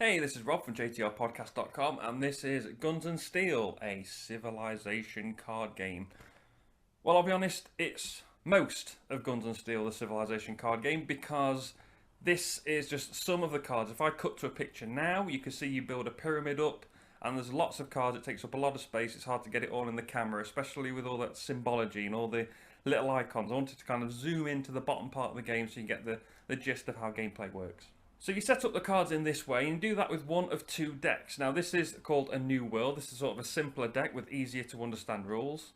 Hey, this is Rob from JTRpodcast.com, and this is Guns and Steel, a Civilization card game. Well, I'll be honest, it's most of Guns and Steel, the Civilization card game, because this is just some of the cards. If I cut to a picture now, you can see you build a pyramid up, and there's lots of cards. It takes up a lot of space. It's hard to get it all in the camera, especially with all that symbology and all the little icons. I wanted to kind of zoom into the bottom part of the game so you get the gist of how gameplay works. So you set up the cards in this way and do that with one of two decks. Now this is called a New World. This is sort of a simpler deck with easier to understand rules.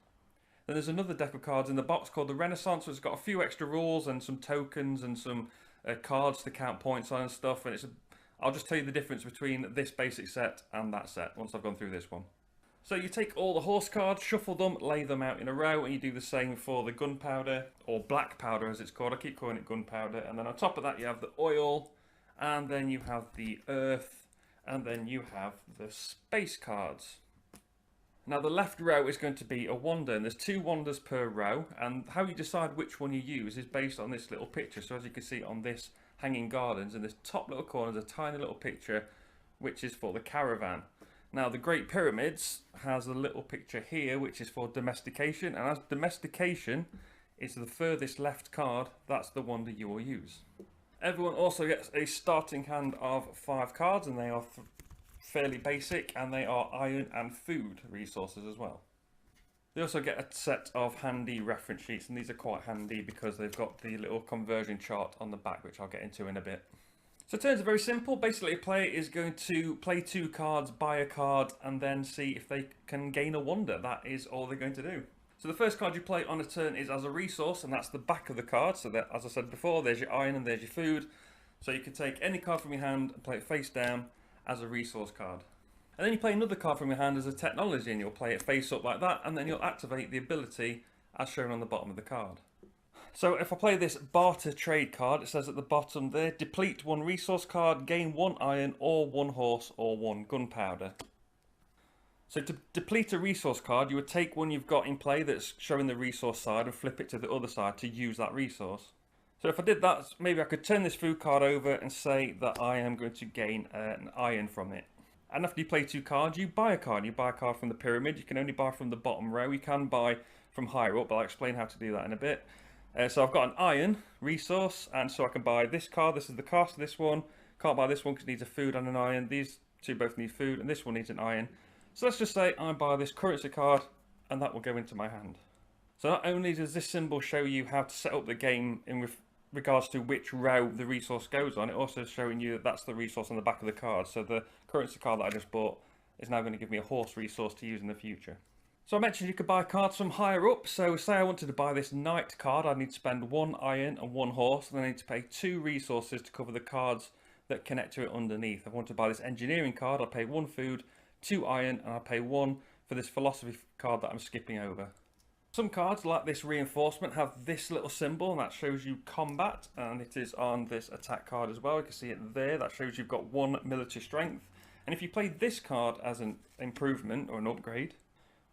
Then there's another deck of cards in the box called the Renaissance, which has got a few extra rules and some tokens and some cards to count points on and stuff. And I'll just tell you the difference between this basic set and that set once I've gone through this one. So you take all the horse cards, shuffle them, lay them out in a row, and you do the same for the gunpowder, or black powder as it's called. I keep calling it gunpowder. And then on top of that you have the oil, and then you have the earth, and then you have the space cards. Now the left row is going to be a wonder, and there's 2 wonders per row, and how you decide which one you use is based on this little picture. So as you can see on this hanging gardens, in this top little corner there's a tiny little picture which is for the caravan. Now the Great Pyramids has a little picture here which is for domestication, and as domestication is the furthest left card, that's the wonder you will use. Everyone also gets a starting hand of 5 cards, and they are fairly basic, and they are iron and food resources as well. They also get a set of handy reference sheets, and these are quite handy because they've got the little conversion chart on the back, which I'll get into in a bit. So turns are very simple. Basically a player is going to play 2 cards, buy a card, and then see if they can gain a wonder. That is all they're going to do. So the first card you play on a turn is as a resource, and that's the back of the card. So that, as I said before, there's your iron and there's your food. So you can take any card from your hand and play it face down as a resource card. And then you play another card from your hand as a technology, and you'll play it face up like that, and then you'll activate the ability as shown on the bottom of the card. So if I play this barter trade card, it says at the bottom there, deplete 1 resource card, gain 1 iron or 1 horse or 1 gunpowder. So to deplete a resource card, you would take one you've got in play that's showing the resource side and flip it to the other side to use that resource. So if I did that, maybe I could turn this food card over and say that I am going to gain an iron from it. And after you play 2 cards, you buy a card. You buy a card from the pyramid. You can only buy from the bottom row. You can buy from higher up, but I'll explain how to do that in a bit. So I've got an iron resource, and so I can buy this card. This is the cost of this one. Can't buy this one because it needs a food and an iron. These 2 both need food, and this one needs an iron. So let's just say I buy this currency card, and that will go into my hand. So not only does this symbol show you how to set up the game in regards to which row the resource goes on, it also is showing you that that's the resource on the back of the card. So the currency card that I just bought is now going to give me a horse resource to use in the future. So I mentioned you could buy cards from higher up. So say I wanted to buy this knight card, I'd need to spend 1 iron and 1 horse, and then I need to pay 2 resources to cover the cards that connect to it underneath. If I want to buy this engineering card, I'll pay 1 food, 2 iron, and I'll pay 1 for this philosophy card that I'm skipping over. Some cards, like this reinforcement, have this little symbol, and that shows you combat, and it is on this attack card as well. You can see it there. That shows you've got 1 military strength. And if you play this card as an improvement or an upgrade,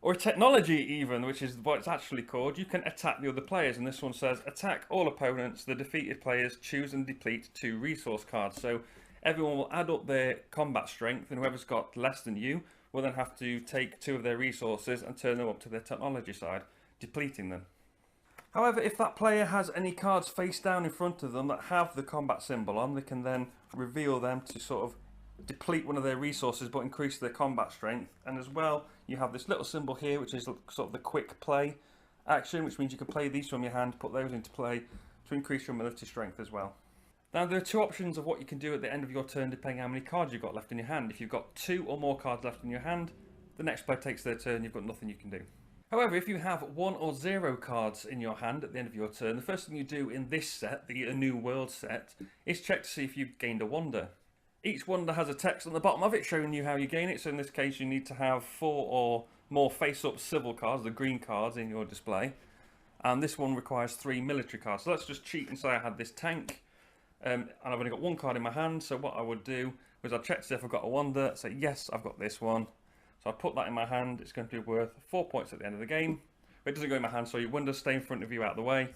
or a technology even, which is what it's actually called, you can attack the other players. And this one says, attack all opponents. The defeated players choose and deplete 2 resource cards. So everyone will add up their combat strength, and whoever's got less than you will then have to take 2 of their resources and turn them up to their technology side, depleting them. However, if that player has any cards face down in front of them that have the combat symbol on, they can then reveal them to sort of deplete one of their resources but increase their combat strength. And as well, you have this little symbol here which is sort of the quick play action, which means you can play these from your hand, put those into play to increase your military strength as well. Now there are 2 options of what you can do at the end of your turn depending on how many cards you've got left in your hand. If you've got 2 or more cards left in your hand, the next player takes their turn, you've got nothing you can do. However, if you have 1 or 0 cards in your hand at the end of your turn, the first thing you do in this set, the A New World set, is check to see if you've gained a wonder. Each wonder has a text on the bottom of it showing you how you gain it, so in this case you need to have 4 or more face-up civil cards, the green cards, in your display. And this one requires 3 military cards. So let's just cheat and say I had this tank, and I've only got 1 card in my hand, so what I would do was I'd check to see if I've got a wonder, say yes, I've got this one. So I put that in my hand, it's going to be worth 4 points at the end of the game. But it doesn't go in my hand, so your wonders stay in front of you out of the way.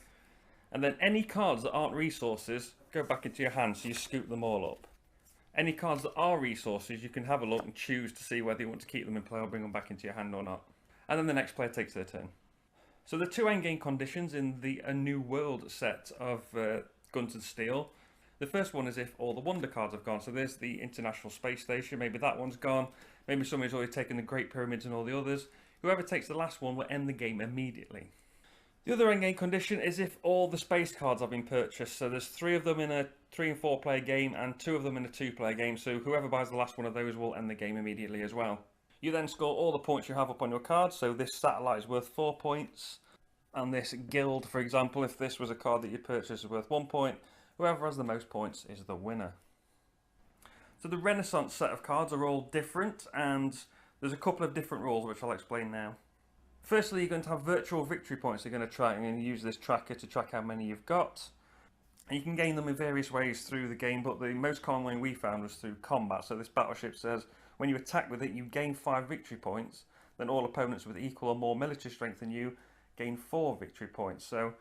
And then any cards that aren't resources go back into your hand, so you scoop them all up. Any cards that are resources, you can have a look and choose to see whether you want to keep them in play or bring them back into your hand or not. And then the next player takes their turn. So the two endgame conditions in the A New World set of Guns and Steel. The first one is if all the wonder cards have gone. So there's the International Space Station, maybe that one's gone. Maybe somebody's already taken the Great Pyramids and all the others. Whoever takes the last one will end the game immediately. The other endgame condition is if all the space cards have been purchased. So there's 3 of them in a 3 and 4 player game and 2 of them in a 2 player game. So whoever buys the last one of those will end the game immediately as well. You then score all the points you have up on your card. So this satellite is worth 4 points. And this guild, for example, if this was a card that you purchased, is worth 1 point. Whoever has the most points is the winner. So the Renaissance set of cards are all different, and there's a couple of different rules which I'll explain now. Firstly, you're going to have virtual victory points you're going to track, and use this tracker to track how many you've got. And you can gain them in various ways through the game, but the most common way we found was through combat. So this battleship says when you attack with it, you gain 5 victory points, then all opponents with equal or more military strength than you gain 4 victory points. So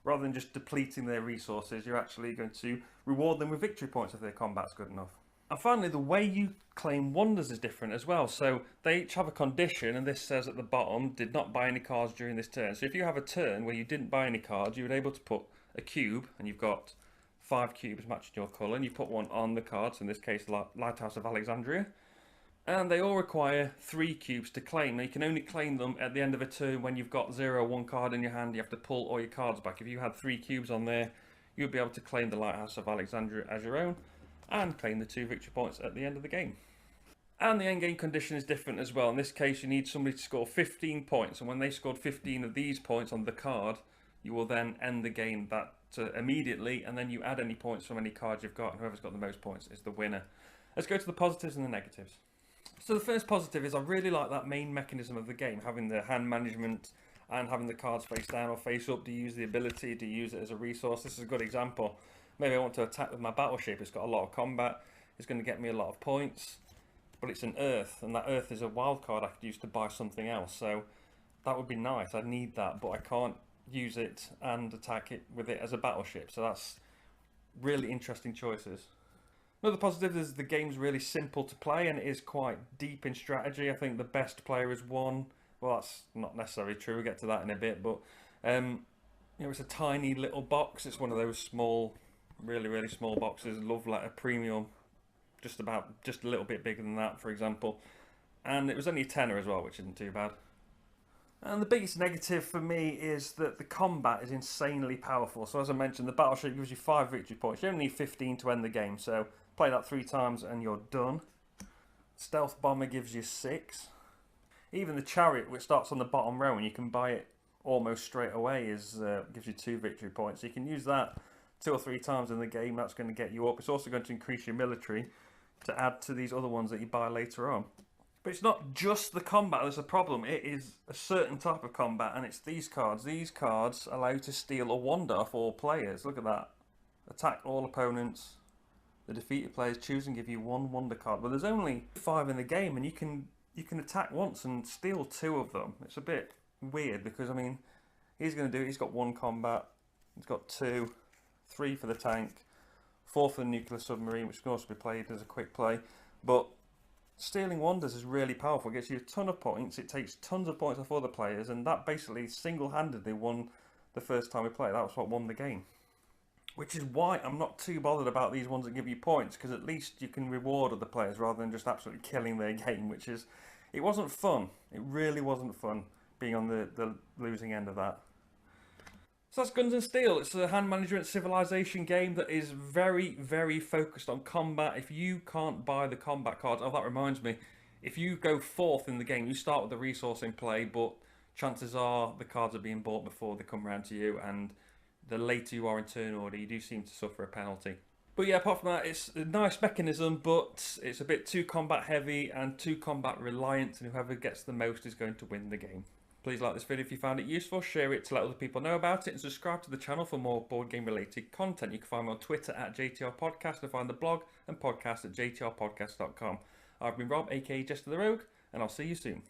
rather than just depleting their resources, you're actually going to reward them with victory points if their combat's good enough. And finally, the way you claim wonders is different as well. So they each have a condition, and this says at the bottom, did not buy any cards during this turn. So if you have a turn where you didn't buy any cards, you were able to put a cube, and you've got 5 cubes matching your colour, and you put one on the cards, in this case, Lighthouse of Alexandria. And they all require 3 cubes to claim. Now you can only claim them at the end of a turn when you've got 0 or 1 card in your hand. You have to pull all your cards back. If you had 3 cubes on there, you'd be able to claim the Lighthouse of Alexandria as your own and claim the 2 victory points at the end of the game. And the endgame condition is different as well. In this case, you need somebody to score 15 points, and when they scored 15 of these points on the card, you will then end the game immediately, and then you add any points from any card you've got, and whoever's got the most points is the winner. Let's go to the positives and the negatives. So the first positive is I really like that main mechanism of the game, having the hand management and having the cards face down or face up to use the ability to use it as a resource. This is a good example. Maybe I want to attack with my battleship. It's got a lot of combat. It's going to get me a lot of points. But it's an Earth, and that Earth is a wild card I could use to buy something else. So that would be nice. I need that, but I can't use it and attack it with it as a battleship. So that's really interesting choices. Another positive is the game's really simple to play, and it is quite deep in strategy. I think the best player is 1. Well, that's not necessarily true. We'll get to that in a bit. But it's a tiny little box. It's one of those small, really small boxes. Love Letter Premium, just a little bit bigger than that, for example. And it was only a tenner as well, which isn't too bad. And the biggest negative for me is that the combat is insanely powerful. So as I mentioned, the battleship gives you 5 victory points. You only need 15 to end the game, so play that 3 times and you're done. Stealth Bomber gives you 6. Even the chariot, which starts on the bottom row and you can buy it almost straight away, gives you 2 victory points. So you can use that 2 or 3 times in the game. That's going to get you up. It's also going to increase your military to add to these other ones that you buy later on. But it's not just the combat that's a problem. It is a certain type of combat, and it's these cards. These cards allow you to steal a wonder off all players. Look at that. Attack all opponents. The defeated players choose and give you 1 wonder card. But there's only 5 in the game, and you can attack once and steal 2 of them. It's a bit weird because, I mean, he's going to do it. He's got 1 combat. He's got 2, 3 for the tank, 4 for the nuclear submarine, which can also be played as a quick play. But stealing wonders is really powerful. It gets you a ton of points. It takes tons of points off other players, and that basically single-handedly won the first time we played. That was what won the game. Which is why I'm not too bothered about these ones that give you points, because at least you can reward other players rather than just absolutely killing their game, which is... It wasn't fun. It really wasn't fun being on the losing end of that. So that's Guns and Steel. It's a hand management civilization game that is very focused on combat. If you can't buy the combat cards, oh, that reminds me, if you go 4th in the game, you start with the resource in play, but chances are the cards are being bought before they come around to you, and the later you are in turn order, you do seem to suffer a penalty. But yeah, apart from that, it's a nice mechanism, but it's a bit too combat heavy and too combat reliant, and whoever gets the most is going to win the game. Please like this video if you found it useful, share it to let other people know about it, and subscribe to the channel for more board game related content. You can find me on Twitter at JTR Podcast, and find the blog and podcast at jtrpodcast.com. I've been Rob, aka Jester the Rogue, and I'll see you soon.